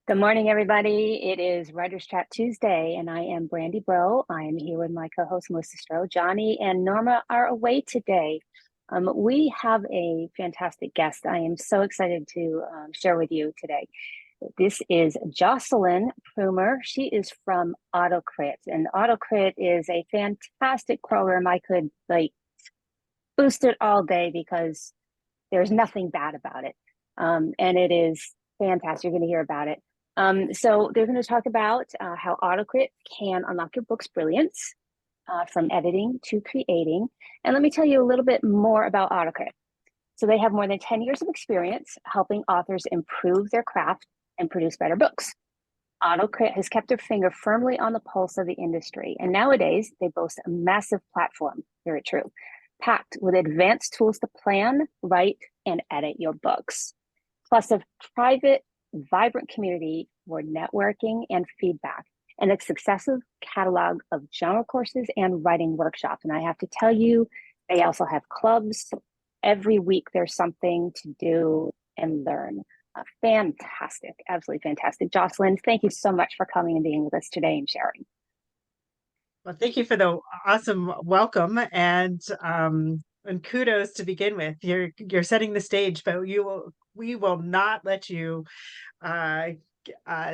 Good morning, everybody. It is Writer's Chat Tuesday, and I am Brandy Bro. I am here with my co-host Melissa Stroh. Johnny and Norma are away today. We have a fantastic guest. I am so excited to share with you today. This is Jocelyn Prumer. She is from AutoCrit, and AutoCrit is a fantastic program. I could boost it all day because there's nothing bad about it. And it is fantastic. You're going to hear about it. So they're going to talk about how AutoCrit can unlock your book's brilliance from editing to creating. And let me tell you a little bit more about AutoCrit. So they have more than 10 years of experience helping authors improve their craft and produce better books. AutoCrit has kept their finger firmly on the pulse of the industry. And nowadays, they boast a massive platform, very true, packed with advanced tools to plan, write, and edit your books, plus a private, vibrant community for networking and feedback, and a successive catalog of genre courses and writing workshops. And I have to tell you, they also have clubs. Every week there's something to do and learn. Fantastic, absolutely fantastic. Jocelyn, thank you so much for coming and being with us today and sharing. Well, thank you for the awesome welcome and kudos to begin with. You're setting the stage, but we will not let you uh,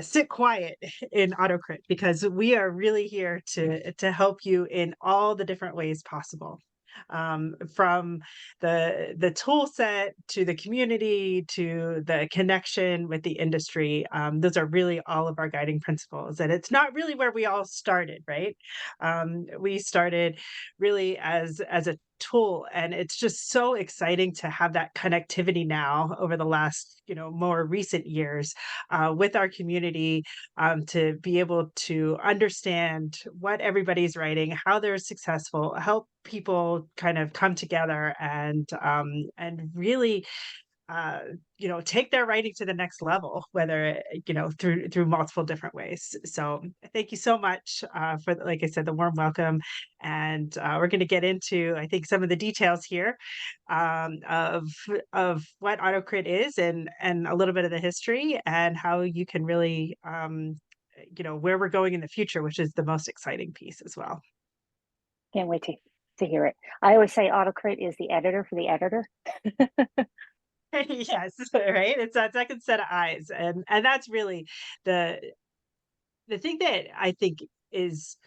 sit quiet in AutoCrit because we are really here to help you in all the different ways possible. From the tool set to the community to the connection with the industry. Those are really all of our guiding principles. And it's not really where we all started, right? We started really as a tool, and it's just so exciting to have that connectivity now over the last more recent years with our community, to be able to understand what everybody's writing, how they're successful, help people kind of come together and really uh take their writing to the next level, whether through multiple different ways. So thank you so much for, like I said, the warm welcome. And we're going to get into, I think, some of the details here, of what AutoCrit is, and a little bit of the history and how you can really where we're going in the future, which is the most exciting piece as well. Can't wait to hear it. I always say AutoCrit is the editor for the editor. Yes, right? It's that second set of eyes, and that's really the thing that I think is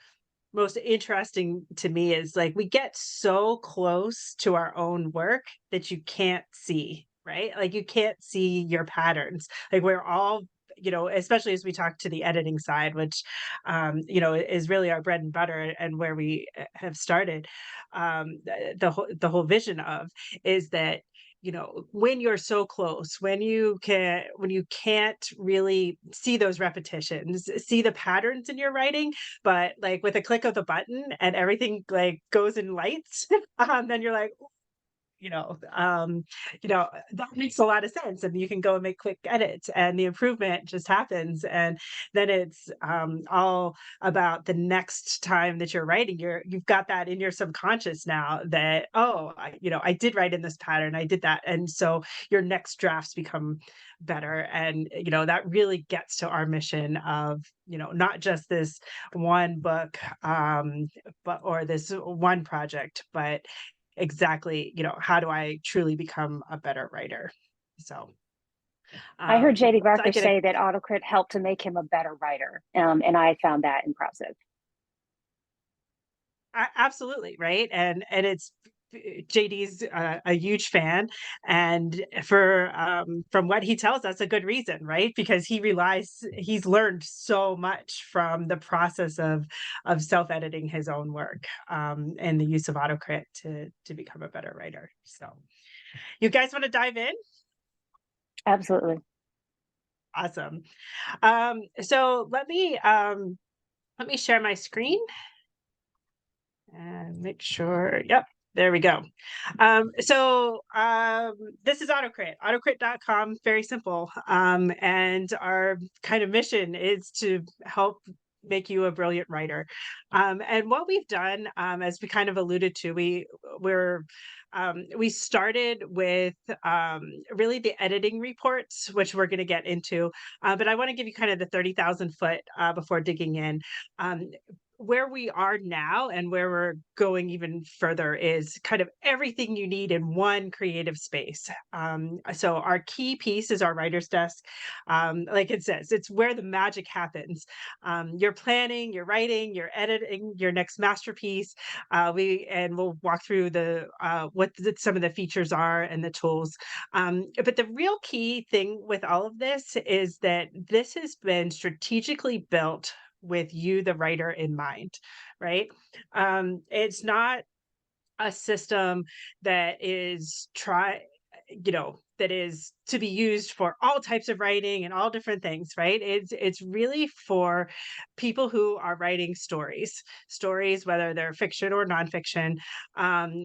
most interesting to me is, like, we get so close to our own work that you can't see, right? Like, you can't see your patterns. Like, we're all, especially as we talk to the editing side, which is really our bread and butter and where we have started. The whole vision of is that, when you're so close, when you can't really see those repetitions, see the patterns in your writing, but like with a click of the button and everything like goes in lights, then you're like, you know, um, that makes a lot of sense. And you can go and make quick edits and the improvement just happens. And then it's all about the next time that you're writing, you've got that in your subconscious now that, oh, I did write in this pattern, I did that. And so your next drafts become better. And, that really gets to our mission of, not just this one book, or this one project, but exactly, how do I truly become a better writer? So, I heard JD so I Barker get a say that AutoCrit helped to make him a better writer, and I found that impressive. absolutely right, and it's JD's a huge fan, and for from what he tells us, a good reason, right? Because he's learned so much from the process of self editing his own work, and the use of AutoCrit to become a better writer. So, you guys want to dive in? Absolutely. Awesome. So let me share my screen and make sure. Yep, there we go. This is AutoCrit, autocrit.com, very simple. And our kind of mission is to help make you a brilliant writer. And what we've done, as we kind of alluded to, we started with really the editing reports, which we're going to get into. But I want to give you kind of the 30,000 foot before digging in. Um, where we are now and where we're going even further is kind of everything you need in one creative space. So our key piece is our writer's desk. Like it says, it's where the magic happens. You're planning, you're writing, you're editing your next masterpiece. We'll walk through some of the features are and the tools. But the real key thing with all of this is that this has been strategically built with you, the writer, in mind, right? It's not a system that is that is to be used for all types of writing and all different things, right? It's really for people who are writing stories, whether they're fiction or nonfiction, a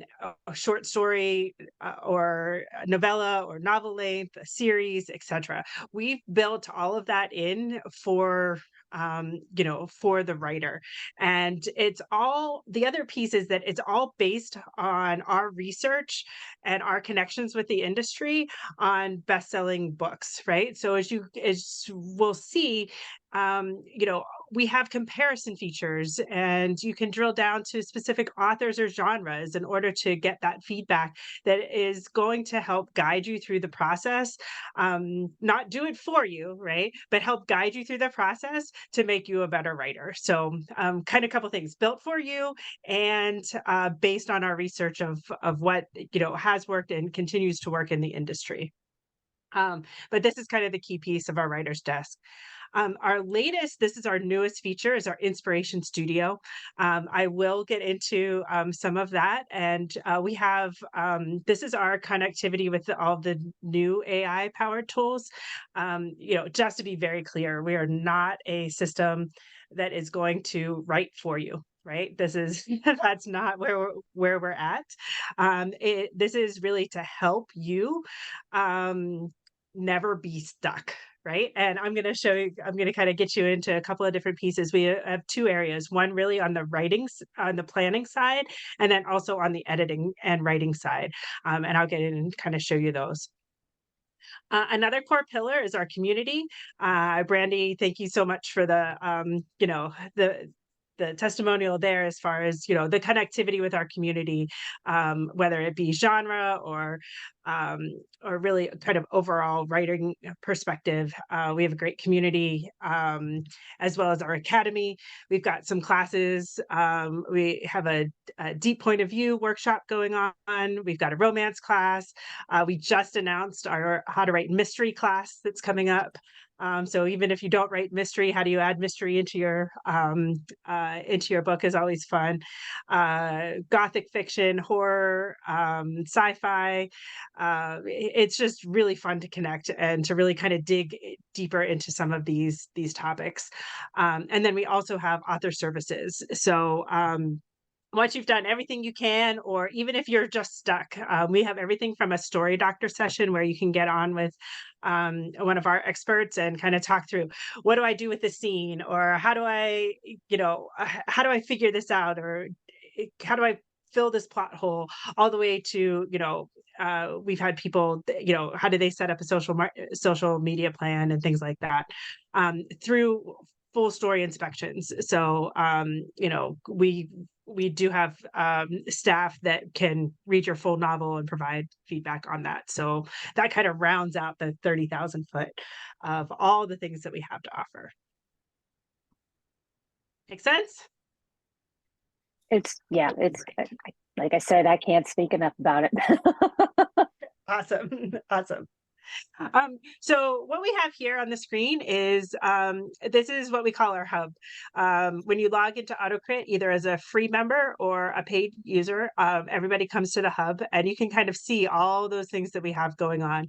short story, or a novella or novel length, a series, etc. We've built all of that in for the writer. And it's all the other piece is that it's all based on our research and our connections with the industry on best-selling books, right? So as we'll see, we have comparison features, and you can drill down to specific authors or genres in order to get that feedback that is going to help guide you through the process. Not do it for you, right? But help guide you through the process to make you a better writer. So, kind of couple things built for you and based on our research of what has worked and continues to work in the industry. But this is kind of the key piece of our writer's desk. This is our newest feature, is our Inspiration Studio. I will get into some of that. And this is our connectivity with all the new AI powered tools. Just to be very clear, we are not a system that is going to write for you. Right. That's not where we're at. This is really to help you never be stuck, right? And I'm going to kind of get you into a couple of different pieces. We have two areas, one really on on the planning side, and then also on the editing and writing side. And I'll get in and kind of show you those. Another core pillar is our community. Brandy, thank you so much for the testimonial there as far as the connectivity with our community, whether it be genre um, or really kind of overall writing perspective. We have a great community, as well as our academy. We've got some classes. We have a deep point of view workshop going on. We've got a romance class. We just announced our how to write mystery class that's coming up. So even if you don't write mystery, how do you add mystery into your book is always fun. Gothic fiction, horror, sci-fi. It's just really fun to connect and to really kind of dig deeper into some of these topics. And then we also have author services. So once you've done everything you can, or even if you're just stuck, we have everything from a story doctor session where you can get on with one of our experts and kind of talk through, what do I do with this scene, or how do I figure this out, or how do I fill this plot hole, all the way to we've had people, how do they set up a social media plan and things like that, through full story inspections. So we do have staff that can read your full novel and provide feedback on that. So that kind of rounds out the 30,000 foot of all the things that we have to offer. Make sense? It's like I said, I can't speak enough about it. Awesome. Awesome. So what we have here on the screen is this is what we call our hub. When you log into AutoCrit, either as a free member or a paid user, everybody comes to the hub and you can kind of see all those things that we have going on.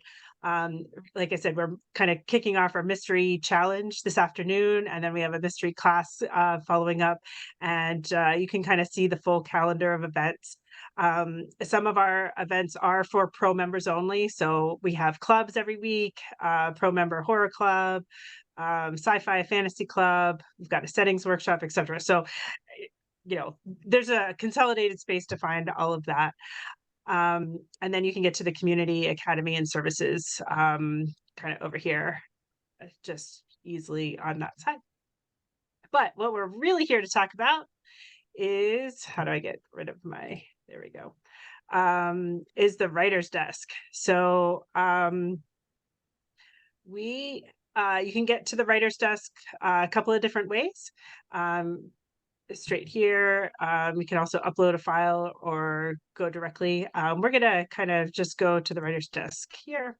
Like I said, we're kind of kicking off our mystery challenge this afternoon, and then we have a mystery class following up, and you can kind of see the full calendar of events. Some of our events are for pro members only. So we have clubs every week, pro member horror club, sci-fi fantasy club. We've got a settings workshop, etc. So, there's a consolidated space to find all of that. And then you can get to the community academy and services kind of over here, just easily on that side. But what we're really here to talk about is how do I get rid of my, there we go, is the writer's desk. So you can get to the writer's desk a couple of different ways. Um, Straight here. We can also upload a file or go directly. We're going to kind of just go to the writer's desk here.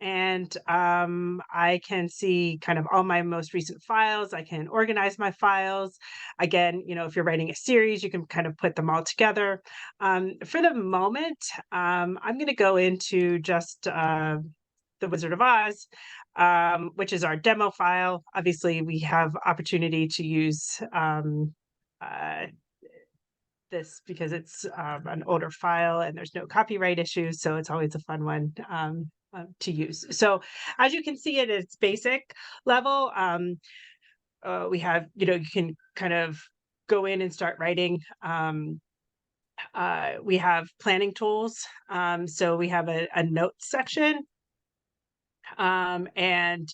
And I can see kind of all my most recent files. I can organize my files. Again, if you're writing a series, you can kind of put them all together. For the moment, I'm going to go into just the Wizard of Oz, which is our demo file. Obviously, we have opportunity to use uh, this because it's an older file and there's no copyright issues, so it's always a fun one to use. So as you can see at its basic level, we have, you can kind of go in and start writing. We have planning tools. So we have a notes section, and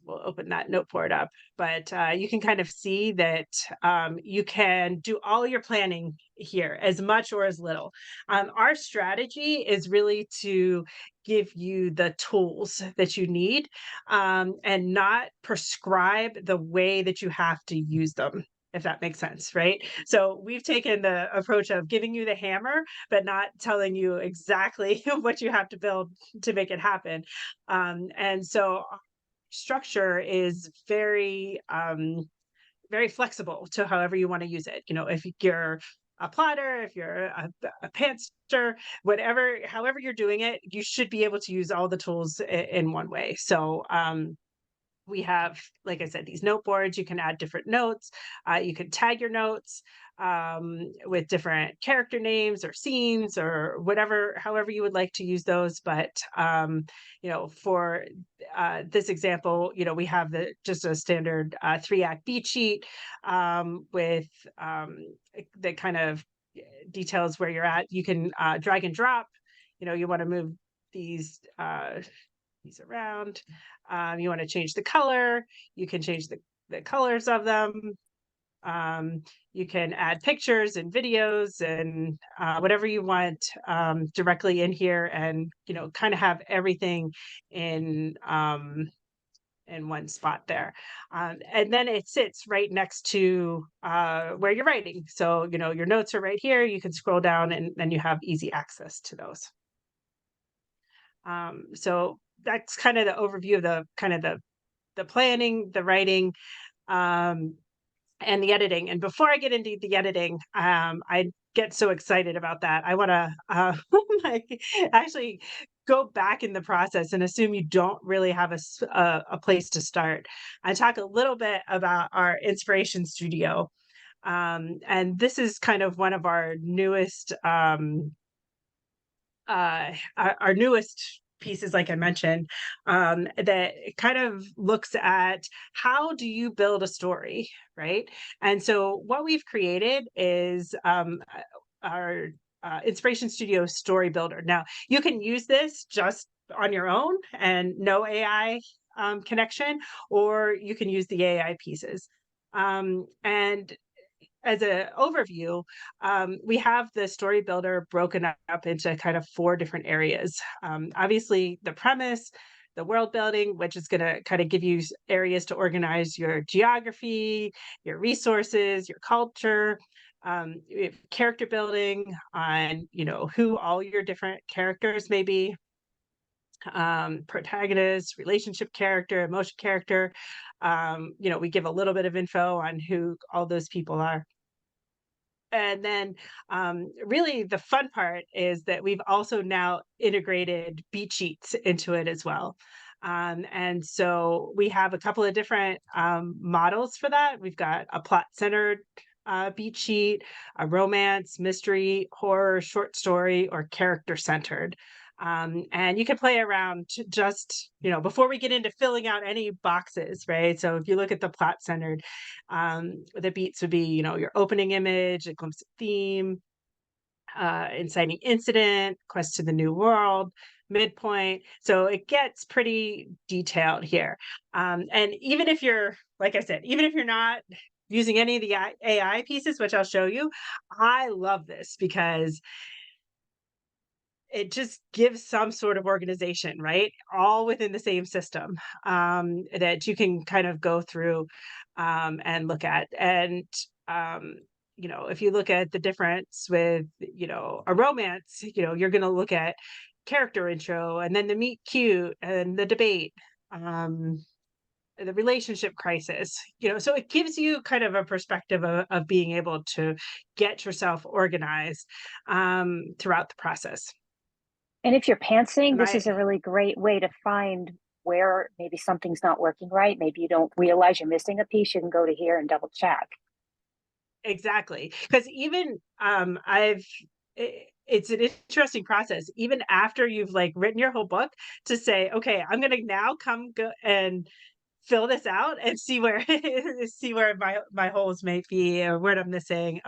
we'll open that note board up, but you can kind of see that you can do all your planning here, as much or as little. Our strategy is really to give you the tools that you need, and not prescribe the way that you have to use them, if that makes sense, right? So we've taken the approach of giving you the hammer, but not telling you exactly what you have to build to make it happen. And so structure is very flexible to however you want to use it. If you're a plotter, if you're a pantser, whatever, however you're doing it, you should be able to use all the tools in one way. So we have, like I said, these note boards. You can add different notes. You can tag your notes with different character names or scenes or whatever, however you would like to use those. But for this example, we have just a standard 3-act beat sheet with that kind of details where you're at. You can drag and drop. You want to move these around. You want to change the color, you can change the colors of them. You can add pictures and videos and whatever you want directly in here, and kind of have everything in one spot there. And then it sits right next to where you're writing. So your notes are right here. You can scroll down and then you have easy access to those. So that's kind of the overview of the planning, the writing, um, and the editing. And before I get into the editing, I get so excited about that. I want to like actually go back in the process and assume you don't really have a place to start. I talk a little bit about our inspiration studio, and this is kind of one of our newest our newest pieces, like I mentioned, that kind of looks at how do you build a story, right? And so what we've created is our Inspiration Studio Story Builder. Now, you can use this just on your own and no AI connection, or you can use the AI pieces. And as an overview, we have the story builder broken up into kind of 4 different areas. Obviously, the premise, the world building, which is going to kind of give you areas to organize your geography, your resources, your culture, character building on, who all your different characters may be, protagonist, relationship character, emotion character. We give a little bit of info on who all those people are. And then really the fun part is that we've also now integrated beat sheets into it as well. And so we have a couple of different models for that. We've got a plot centered beat sheet, a romance, mystery, horror, short story, or character centered. And you can play around to just, before we get into filling out any boxes, right? So if you look at the plot centered, the beats would be, your opening image, a glimpse of theme, inciting incident, quest to the new world, midpoint. So it gets pretty detailed here. And even if you're, like I said, even if you're not using any of the AI pieces, which I'll show you, I love this because it just gives some sort of organization, right? All within the same system, that you can kind of go through, and look at. And, um, if you look at the difference with, a romance, you're going to look at character intro and then the meet cute and the debate, um, the relationship crisis, so it gives you kind of a perspective of being able to get yourself organized, throughout the process. And if you're pantsing, And this is a really great way to find where maybe something's not working right. Maybe you don't realize you're missing a piece. You can go to here and double check. Exactly, because even, it's an interesting process, even after you've, like, written your whole book, to say, "Okay, I'm gonna now come go and fill this out and see where see where my holes may be or what I'm missing,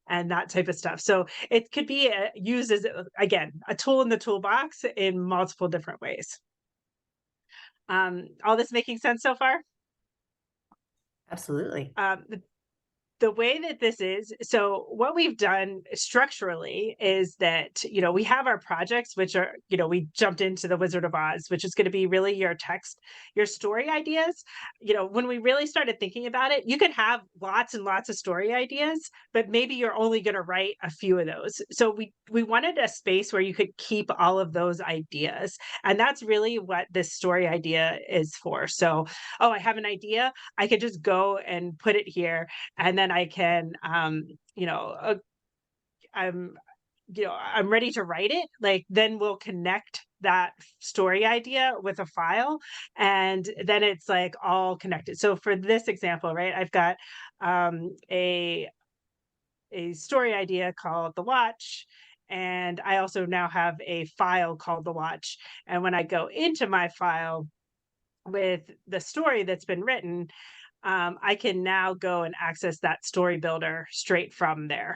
and that type of stuff." So it could be, used as, again, a tool in the toolbox in multiple different ways. All this making sense so far? Absolutely. The way that this is, so what we've done structurally is that, we have our projects, which are, we jumped into the Wizard of Oz, which is going to be really your text, your story ideas. When we really started thinking about it, you could have lots and lots of story ideas, but maybe you're only going to write a few of those. So we wanted a space where you could keep all of those ideas. And that's really what this story idea is for. So, oh, I have an idea. I could just go and put it here, and then I can, I'm, I'm ready to write it. Like, then we'll connect that story idea with a file, and then it's like all connected. So for this example, right, I've got, a story idea called The Watch. And I also now have a file called The Watch. And when I go into my file with the story that's been written, I can now go and access that story builder straight from there,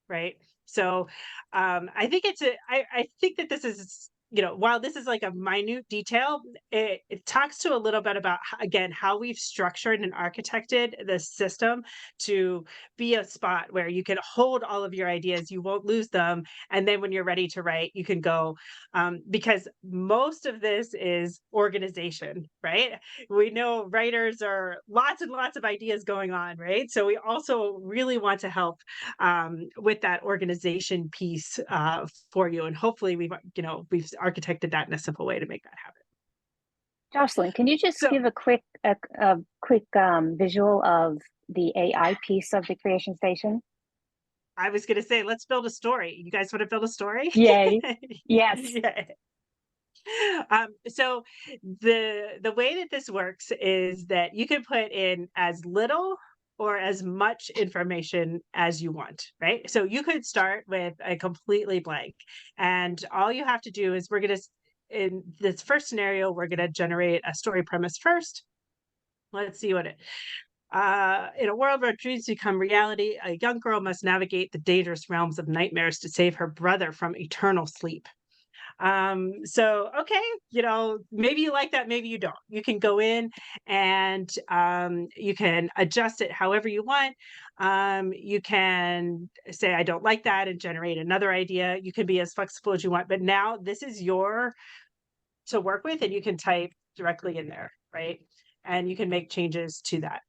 right? So, I think I think that this is, while this is like a minute detail, it talks to a little bit about, again, how we've structured and architected the system to be a spot where you can hold all of your ideas, you won't lose them, and then when you're ready to write, you can go, because most of this is organization, right? We know writers are lots and lots of ideas going on, right? So we also really want to help, with that organization piece, for you. And hopefully we've architected that in a simple way to make that happen. Jocelyn, can you just So give a quick visual of the AI piece of the Creation Station? I was going to say, let's build a story. You guys want to build a story? Yay. Yes. Yeah. So the way that this works is that you can put in as little or as much information as you want, right? So you could start with a completely blank, and all you have to do is, in this first scenario, we're gonna generate a story premise first. Let's see what it. In a world where dreams become reality, a young girl must navigate the dangerous realms of nightmares to save her brother from eternal sleep. So okay, maybe you like that, maybe you don't. You can go in and, you can adjust it however you want. You can say I don't like that and generate another idea. You can be as flexible as you want, but now this is your to work with, and you can type directly in there, right? And you can make changes to that.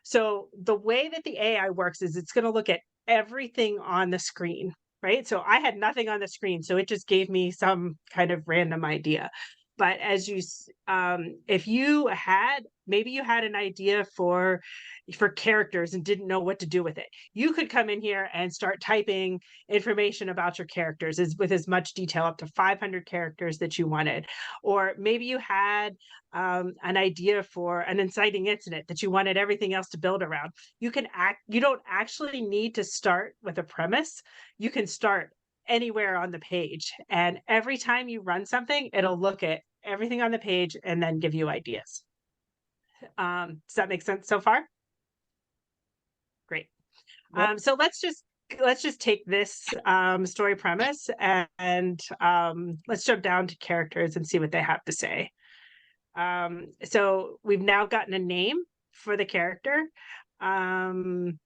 So the way that the AI works is it's going to look at everything on the screen, right? So I had nothing on the screen, so it just gave me some kind of random idea. But if you had, maybe you had an idea for characters and didn't know what to do with it, you could come in here and start typing information about your characters with as much detail, up to 500 characters that you wanted. Or maybe you had, an idea for an inciting incident that you wanted everything else to build around. You don't actually need to start with a premise. You can start anywhere on the page. And every time you run something, it'll look at everything on the page and then give you ideas. Does that make sense so far? Great. Yep. So let's just take this story premise and let's jump down to characters and see what they have to say. So we've now gotten a name for the character. Um,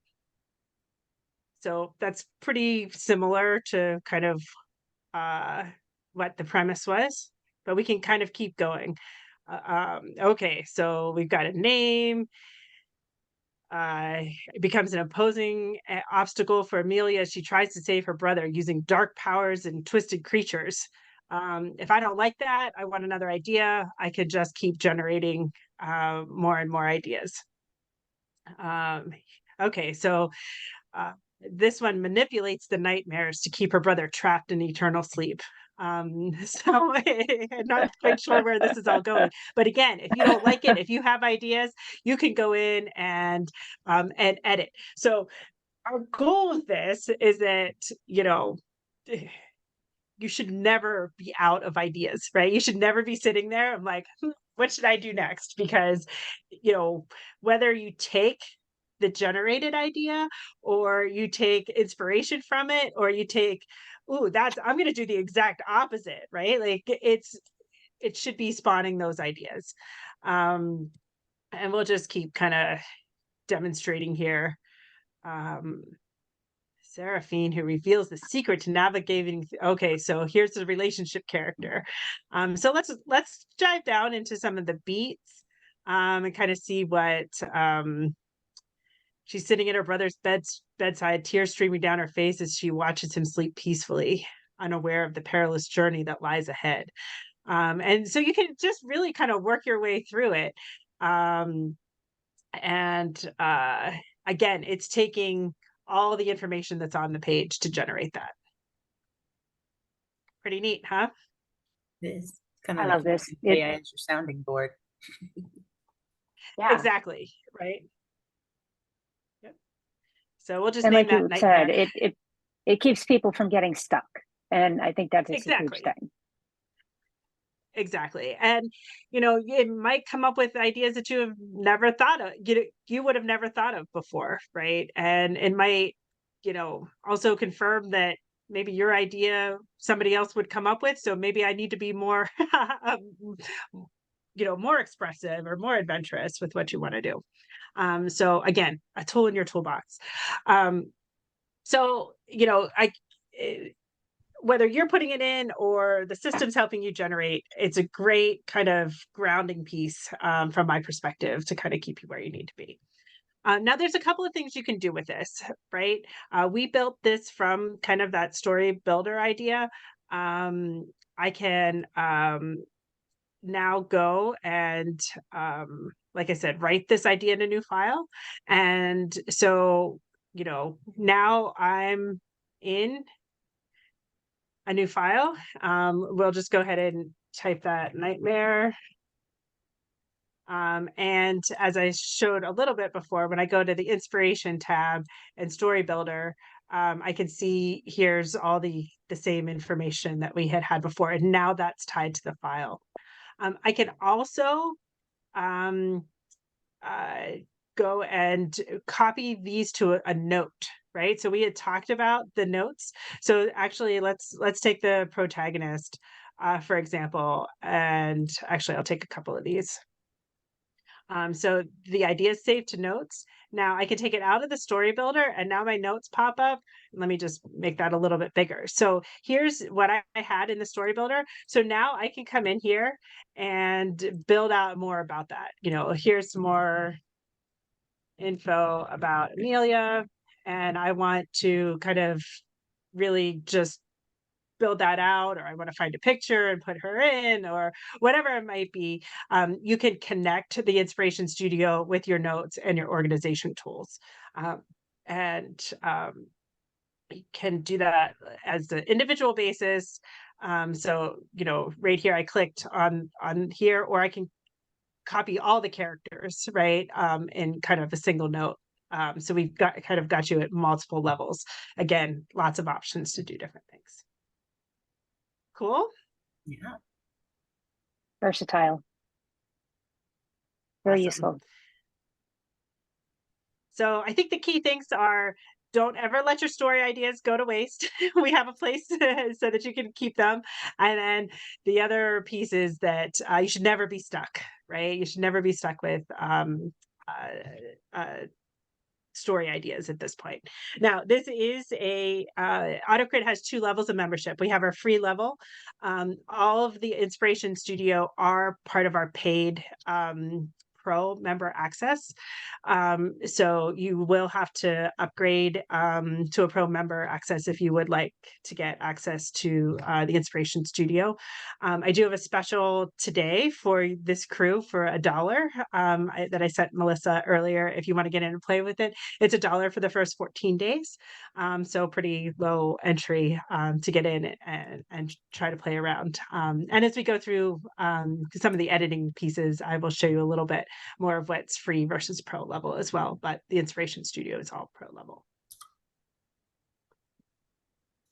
so that's pretty similar to kind of uh, what the premise was, but we can kind of keep going. Okay, so we've got a name. It becomes an opposing obstacle for Amelia as she tries to save her brother using dark powers and twisted creatures. If I don't like that, I want another idea. I could just keep generating more and more ideas. Um, okay, so uh, this one manipulates the nightmares to keep her brother trapped in eternal sleep. So I'm not quite sure where this is all going. But again, if you don't like it, if you have ideas, you can go in and edit. So our goal with this is that, you should never be out of ideas, right? You should never be sitting there. I'm like, what should I do next? Because, whether you take the generated idea or you take inspiration from it or you take, I'm going to do the exact opposite, right? Like it should be spawning those ideas. And we'll just keep kind of demonstrating here. Seraphine, who reveals the secret to navigating. Okay, so here's the relationship character. So let's dive down into some of the beats and kind of see what she's sitting at her brother's bedside, tears streaming down her face as she watches him sleep peacefully, unaware of the perilous journey that lies ahead. And so you can just really kind of work your way through it. And again, it's taking all the information that's on the page to generate that. Pretty neat, huh? It's kind I of love like this. using AI as your sounding board. Yeah. Exactly, right? Yep. So we'll just And name like that you said, nightmare. it keeps people from getting stuck. And I think that's a huge Exactly. thing. Exactly. And it might come up with ideas that you have never thought of, you would have never thought of before, right? And it might, also confirm that maybe your idea somebody else would come up with. So maybe I need to be more more expressive or more adventurous with what you want to do. So again, a tool in your toolbox. So whether you're putting it in or the system's helping you generate, it's a great kind of grounding piece from my perspective to kind of keep you where you need to be. Now, there's a couple of things you can do with this, right? We built this from kind of that story builder idea. I can now go and, like I said, write this idea in a new file. And so, now I'm in a new file. We'll just go ahead and type that nightmare. And as I showed a little bit before, when I go to the inspiration tab and story builder, I can see here's all the same information that we had before, and now that's tied to the file. I can also um, uh, go and copy these to a note, right? So we had talked about the notes. So actually, let's take the protagonist, for example, and actually I'll take a couple of these. So the idea is saved to notes. Now I can take it out of the story builder and now my notes pop up. Let me just make that a little bit bigger. So here's what I had in the story builder. So now I can come in here and build out more about that. Here's more info about Amelia, and I want to kind of really just build that out, or I want to find a picture and put her in, or whatever it might be. You can connect the Inspiration Studio with your notes and your organization tools. And you can do that as an individual basis. So, right here, I clicked on here, or I can copy all the characters, right, in kind of a single note. So we've got you at multiple levels. Again, lots of options to do different things. Cool. Yeah. Versatile. Very Awesome. useful. So I think the key things are, don't ever let your story ideas go to waste. We have a place so that you can keep them. And then the other piece is that you should never be stuck, right? You should never be stuck with story ideas at this point. Now, this is AutoCrit has 2 levels of membership. We have our free level. All of the Inspiration Studio are part of our paid Pro member access. So you will have to upgrade to a Pro member access if you would like to get access to the Inspiration Studio. I do have a special today for this crew for $1 that I sent Melissa earlier. If you want to get in and play with it, it's $1 for the first 14 days. So pretty low entry to get in and try to play around. And as we go through some of the editing pieces, I will show you a little bit more of what's free versus Pro level as well. But the Inspiration Studio is all Pro level.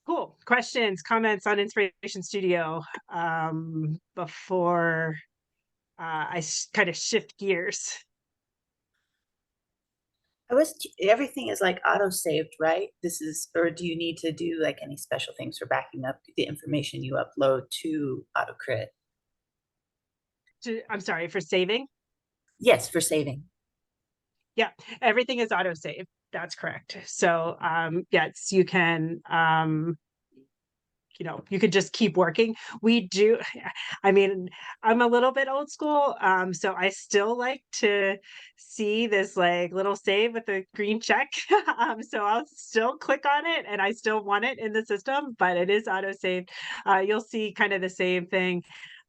Cool. Questions, comments on Inspiration Studio before I kind of shift gears? Everything is like auto saved, right? Or do you need to do like any special things for backing up the information you upload to AutoCrit? I'm sorry, for saving? Yes, for saving. Yeah, everything is auto save. That's correct. So yes, you can you could just keep working. We do, I mean, I'm a little bit old school, so I still like to see this like little save with the green check. So I'll still click on it and I still want it in the system, but it is auto saved. You'll see kind of the same thing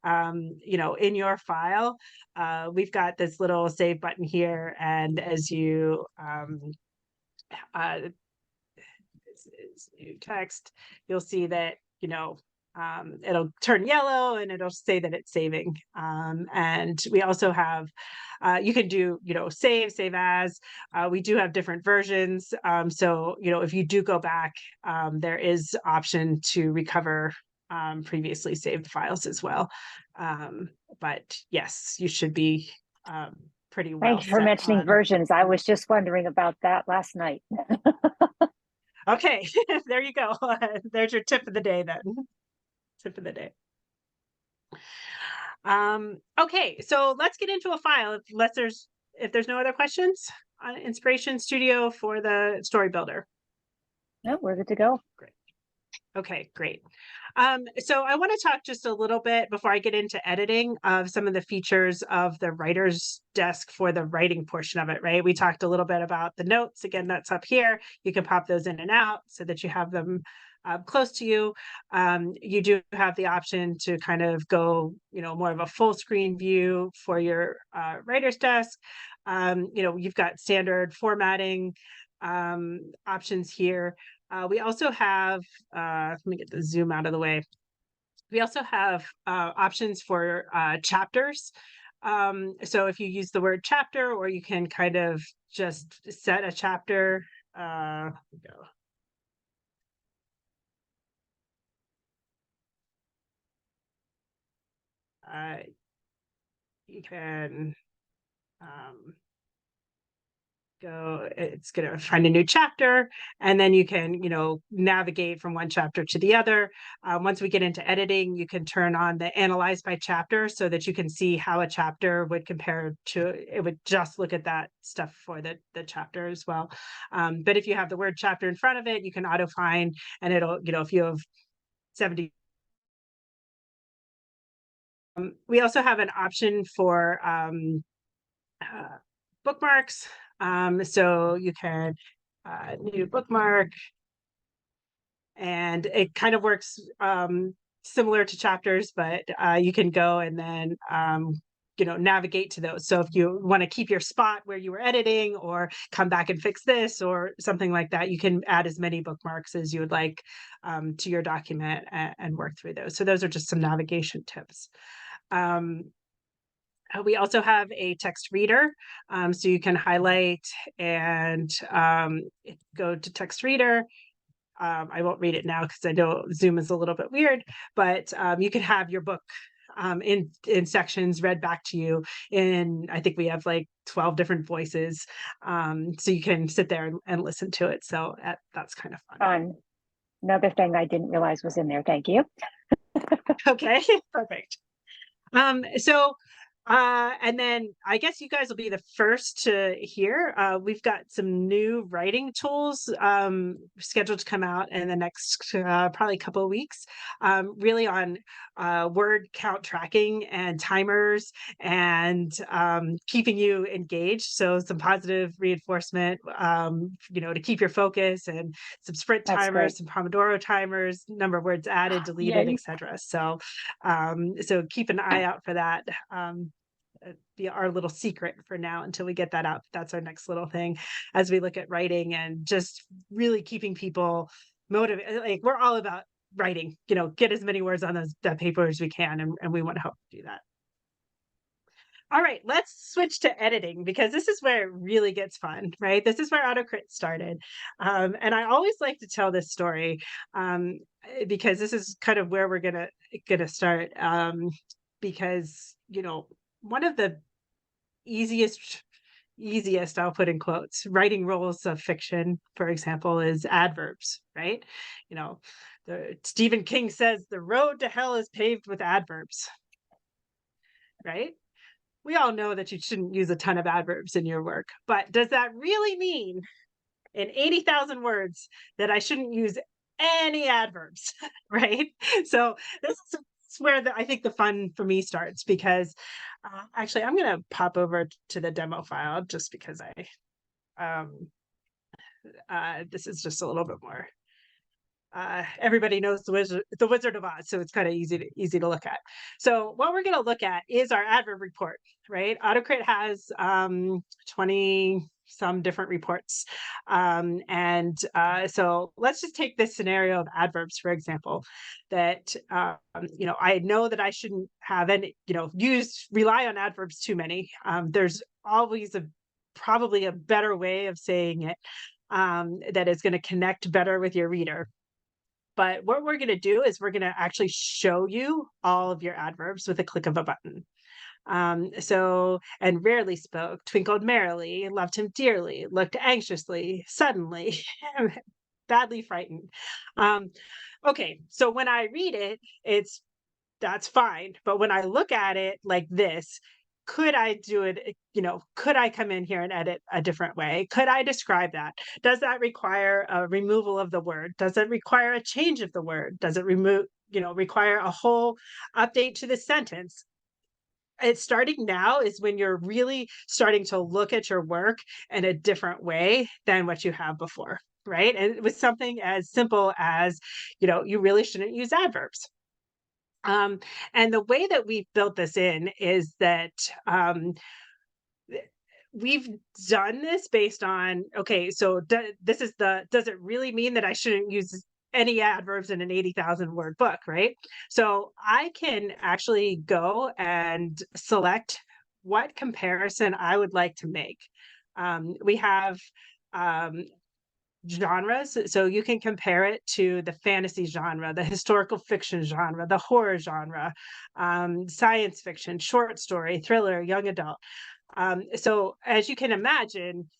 in your file. We've got this little save button here, and as you this is new text, you'll see that it'll turn yellow and it'll say that it's saving. And we also have you can do save as. We do have different versions, so if you do go back, there is option to recover previously saved files as well. But yes, you should be pretty well Thank you for set mentioning on. versions. I was just wondering about that last night. Okay, there you go. There's your tip of the day then. Tip of the day. Okay, so let's get into a file if there's no other questions on Inspiration Studio for the story builder. No, we're good to go. Great. Okay, great. So I want to talk just a little bit before I get into editing of some of the features of the writer's desk for the writing portion of it, right? We talked a little bit about the notes. Again, that's up here. You can pop those in and out so that you have them close to you. You do have the option to kind of go, more of a full screen view for your writer's desk. You've got standard formatting options here. We also have, let me get the zoom out of the way. We also have options for chapters. So if you use the word chapter, or you can kind of just set a chapter. Go. You can it's going to find a new chapter, and then you can navigate from one chapter to the other. Once we get into editing, you can turn on the analyze by chapter so that you can see how a chapter would compare to, it would just look at that stuff for the chapter as well. But if you have the word chapter in front of it, you can auto find, and it'll if you have 70. We also have an option for bookmarks. So you can new bookmark, and it kind of works similar to chapters, but you can go and then navigate to those. So if you want to keep your spot where you were editing, or come back and fix this or something like that, you can add as many bookmarks as you would like to your document and work through those. So those are just some navigation tips. We also have a text reader, so you can highlight and go to text reader. I won't read it now because I know Zoom is a little bit weird, but you can have your book in sections read back to you. I think we have like 12 different voices, so you can sit there and listen to it. So that's kind of fun. Fun. Another thing I didn't realize was in there. Thank you. Okay, perfect. So, and then I guess you guys will be the first to hear. We've got some new writing tools scheduled to come out in the next probably couple of weeks, really on word count tracking and timers and keeping you engaged. So some positive reinforcement, to keep your focus, and some sprint That's timers, great. some Pomodoro timers, number of words added, deleted, Yay. etc. So keep an eye out for that. Be our little secret for now until we get that out. That's our next little thing as we look at writing and just really keeping people motivated. Like, we're all about writing, get as many words on that paper as we can, and we want to help do that. All right, let's switch to editing, because this is where it really gets fun, right? This is where AutoCrit started. And I always like to tell this story, because this is kind of where we're gonna start. Because, one of the easiest, I'll put in quotes, writing roles of fiction, for example, is adverbs, right? You know, Stephen King says the road to hell is paved with adverbs, right? We all know that you shouldn't use a ton of adverbs in your work, but does that really mean in 80,000 words that I shouldn't use any adverbs, right? So this is where I think the fun for me starts, because actually I'm going to pop over to the demo file just because this is just a little bit more. Everybody knows the Wizard of Oz, so it's kind of easy to look at. So what we're going to look at is our adverb report, right? AutoCrit has 20 some different reports, so let's just take this scenario of adverbs, for example, that I know that I shouldn't have any, rely on adverbs too many. There's always probably a better way of saying it that is going to connect better with your reader. But what we're going to do is we're going to actually show you all of your adverbs with a click of a button. And rarely spoke, twinkled merrily, loved him dearly, looked anxiously, suddenly, badly frightened. Okay, so when I read it, that's fine. But when I look at it like this, could I do it? Could I come in here and edit a different way? Could I describe that? Does that require a removal of the word? Does it require a change of the word? Does it require a whole update to the sentence? It's starting now is when you're really starting to look at your work in a different way than what you have before, right? And with something as simple as, you really shouldn't use adverbs. And the way that we've built this in is that we've done this based on, okay, so does it really mean that I shouldn't use any adverbs in an 80,000 word book, right? So I can actually go and select what comparison I would like to make. We have genres, so you can compare it to the fantasy genre, the historical fiction genre, the horror genre, science fiction, short story, thriller, young adult. So as you can imagine,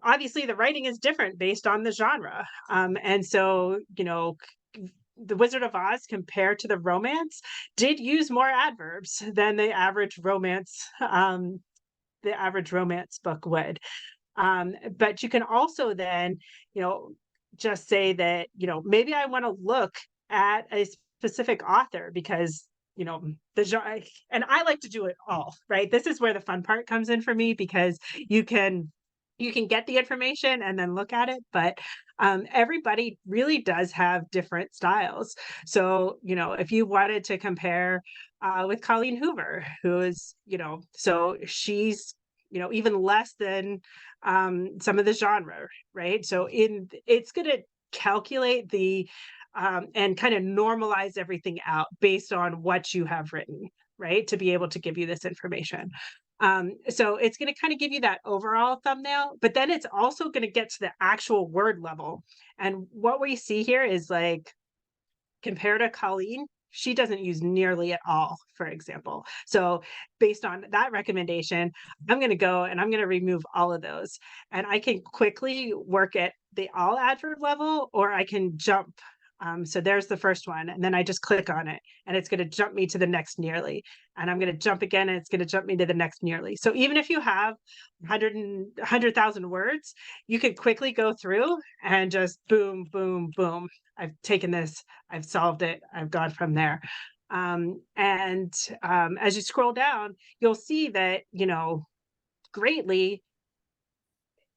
obviously the writing is different based on the genre. And so, the Wizard of Oz, compared to the romance, did use more adverbs than the average romance book would. But you can also then, just say that, maybe I want to look at a specific author because, the genre, and I like to do it all, right? This is where the fun part comes in for me, because you can get the information and then look at it, but everybody really does have different styles. So, if you wanted to compare with Colleen Hoover, who is, so she's, even less than some of the genre, right? So it's going to calculate the and kind of normalize everything out based on what you have written, right? To be able to give you this information. So it's going to kind of give you that overall thumbnail, but then it's also going to get to the actual word level. And what we see here is like, compared to Colleen, she doesn't use nearly at all, for example. So based on that recommendation, I'm going to go and I'm going to remove all of those. And I can quickly work at the all adverb level, or I can jump. So there's the first one. And then I just click on it and it's going to jump me to the next nearly. And I'm going to jump again and it's going to jump me to the next nearly. So even if you have 100,000 words, you can quickly go through and just boom, boom, boom. I've taken this, I've solved it, I've gone from there. As you scroll down, you'll see that, greatly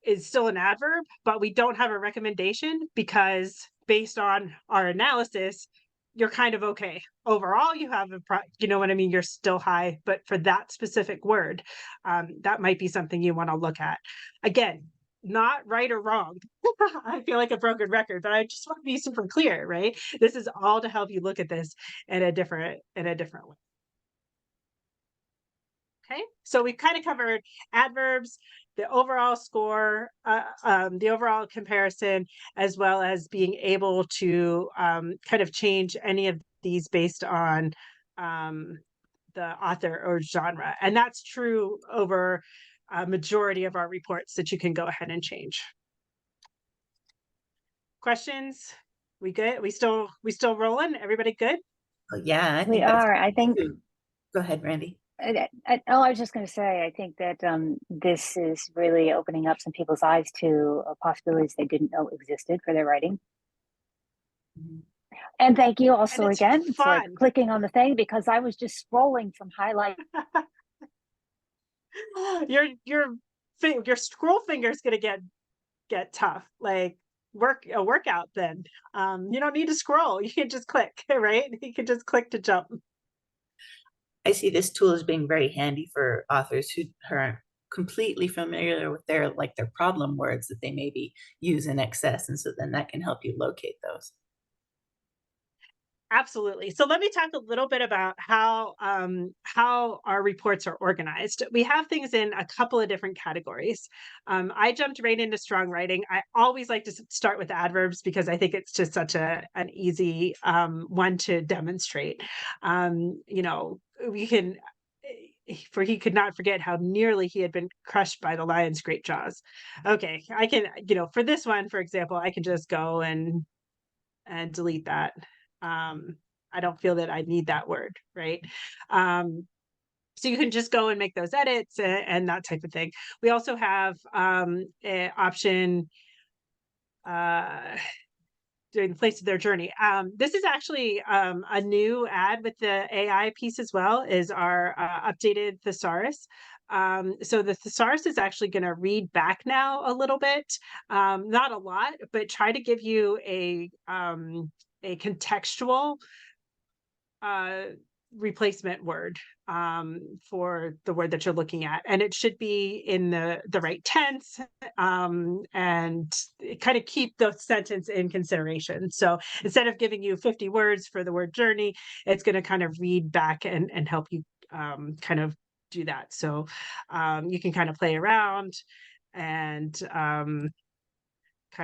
is still an adverb, but we don't have a recommendation because based on our analysis, you're kind of okay. Overall, you have you know what I mean? You're still high, but for that specific word, that might be something you want to look at. Again, not right or wrong. I feel like a broken record, but I just want to be super clear, right? This is all to help you look at this in a different way. Okay, so we've kind of covered adverbs, the overall score, the overall comparison, as well as being able to kind of change any of these based on the author or genre. And that's true over a majority of our reports that you can go ahead and change. Questions? We good? We still rolling? Everybody good? Oh, yeah, I We think that's are. I think. Go ahead, Randy. I was just going to say, I think that this is really opening up some people's eyes to possibilities they didn't know existed for their writing. Mhm. And thank you And also it's again for fun. clicking on the thing, because I was just scrolling from highlight. Your scroll finger's gonna get tough. Like a workout then. You don't need to scroll. You can just click, right? You can just click to jump. I see this tool as being very handy for authors who aren't completely familiar with their problem words that they maybe use in excess, and so then that can help you locate those. Absolutely. So let me talk a little bit about how our reports are organized. We have things in a couple of different categories. I jumped right into strong writing. I always like to start with adverbs because I think it's just such an easy one to demonstrate. We can. For he could not forget how nearly he had been crushed by the lion's great jaws. Okay, I can, for this one, for example, I can just go and delete that. I don't feel that I need that word, right? So you can just go and make those edits and that type of thing. We also have an option during the place of their journey. This is actually a new ad with the AI piece as well, is our updated thesaurus. So the thesaurus is actually going to read back now a little bit, not a lot, but try to give you a contextual replacement word for the word that you're looking at, and it should be in the right tense, and kind of keep the sentence in consideration. So instead of giving you 50 words for the word journey, it's going to kind of read back and help you kind of do that. So you can kind of play around and kind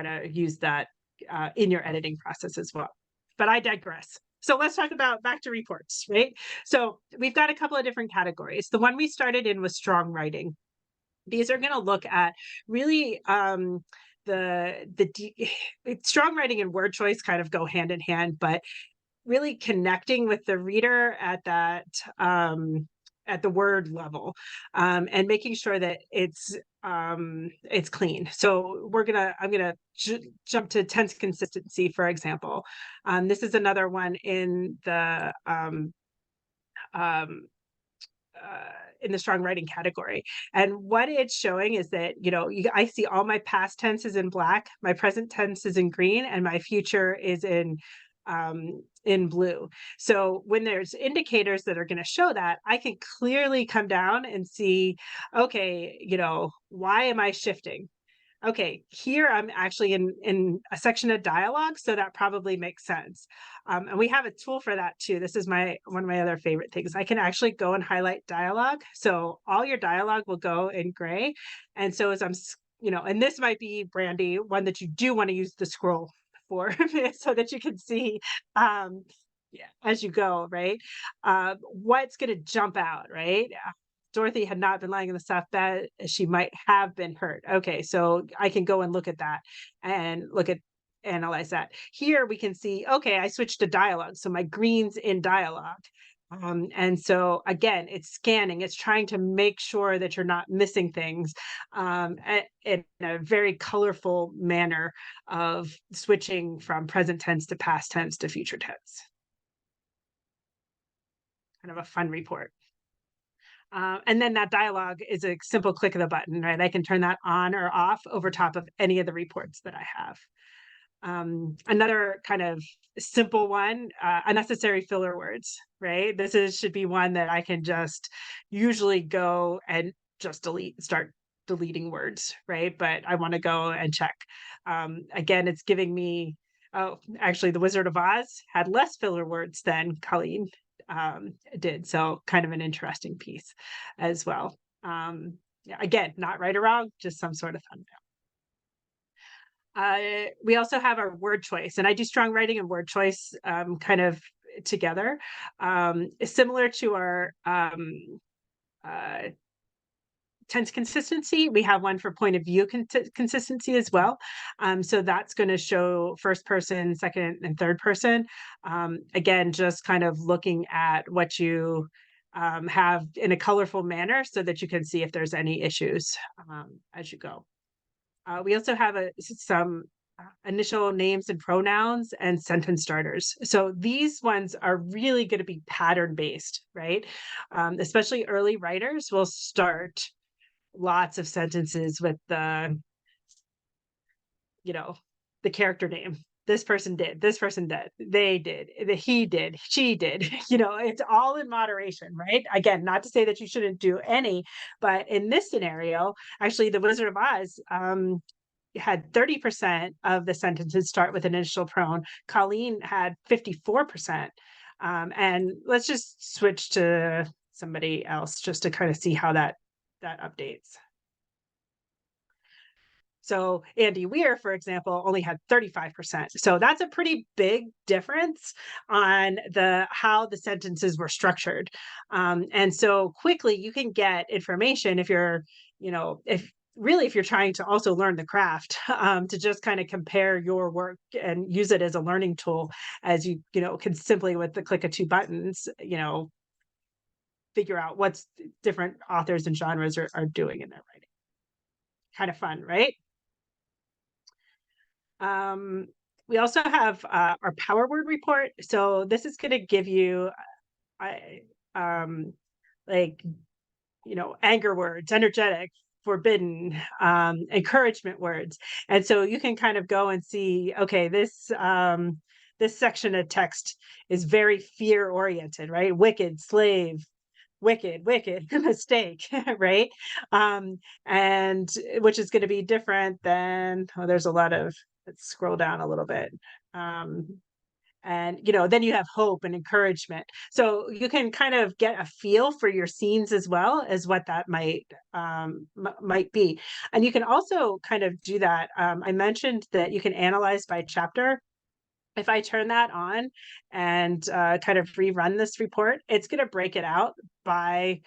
of use that in your editing process as well. But I digress. So let's talk about back to reports, right? So we've got a couple of different categories. The one we started in was strong writing. These are going to look at really strong writing and word choice kind of go hand in hand, but really connecting with the reader at that at the word level, and making sure that it's clean. So I'm gonna jump to tense consistency, for example. This is another one in the in the strong writing category. And what it's showing is that, I see all my past tense is in black, my present tense is in green, and my future is in blue. So when there's indicators that are going to show that, I can clearly come down and see, okay, why am I shifting? Okay, here I'm actually in a section of dialogue, so that probably makes sense. And we have a tool for that too. This is my one of my other favorite things. I can actually go and highlight dialogue. So all your dialogue will go in gray. And so as and this might be, Brandy, one that you do want to use the scroll for so that you can see um yeah, as you go, right? What's going to jump out, right? Dorothy had not been lying in the soft bed. She might have been hurt. Okay, so I can go and look at that and analyze that. Here we can see, okay, I switched to dialogue. So my green's in dialogue. And so again, it's scanning, it's trying to make sure that you're not missing things in a very colorful manner of switching from present tense to past tense to future tense. Kind of a fun report. And then that dialogue is a simple click of the button, right? I can turn that on or off over top of any of the reports that I have. Another kind of simple one, unnecessary filler words, right? Should be one that I can just usually go and just start deleting words, right? But I want to go and check. Again, it's giving me, oh, actually, The Wizard of Oz had less filler words than Colleen did. So kind of an interesting piece as well. Yeah, again, not right or wrong, just some sort of fun. We also have our word choice, and I do strong writing and word choice kind of together. Similar to our uh, tense consistency, we have one for point of view consistency as well. So that's going to show first person, second, and third person. Again, just kind of looking at what you have in a colorful manner so that you can see if there's any issues as you go. We also have some initial names and pronouns and sentence starters. So these ones are really going to be pattern based, right? Especially early writers will start lots of sentences with the character name. This person did, they did, he did, she did. It's all in moderation, right? Again, not to say that you shouldn't do any, but in this scenario, actually, The Wizard of Oz had 30% of the sentences start with an initial pronoun. Colleen had 54%. And let's just switch to somebody else just to kind of see how that updates. So Andy Weir, for example, only had 35%. So that's a pretty big difference on how the sentences were structured. And so quickly you can get information if you're trying to also learn the craft, to just kind of compare your work and use it as a learning tool, as you can simply, with the click of two buttons, figure out what's different authors and genres are doing in their writing. Kind of fun, right? We also have our power word report. So this is going to give you, anger words, energetic, forbidden, encouragement words. And so you can kind of go and see, okay, this section of text is very fear oriented, right? Wicked, slave, wicked, mistake, right? And which is going to be different than, there's a lot of, let's scroll down a little bit. And then you have hope and encouragement, so you can kind of get a feel for your scenes as well as what that might be. And you can also kind of do that. I mentioned that you can analyze by chapter. If I turn that on and kind of rerun this report, it's going to break it out by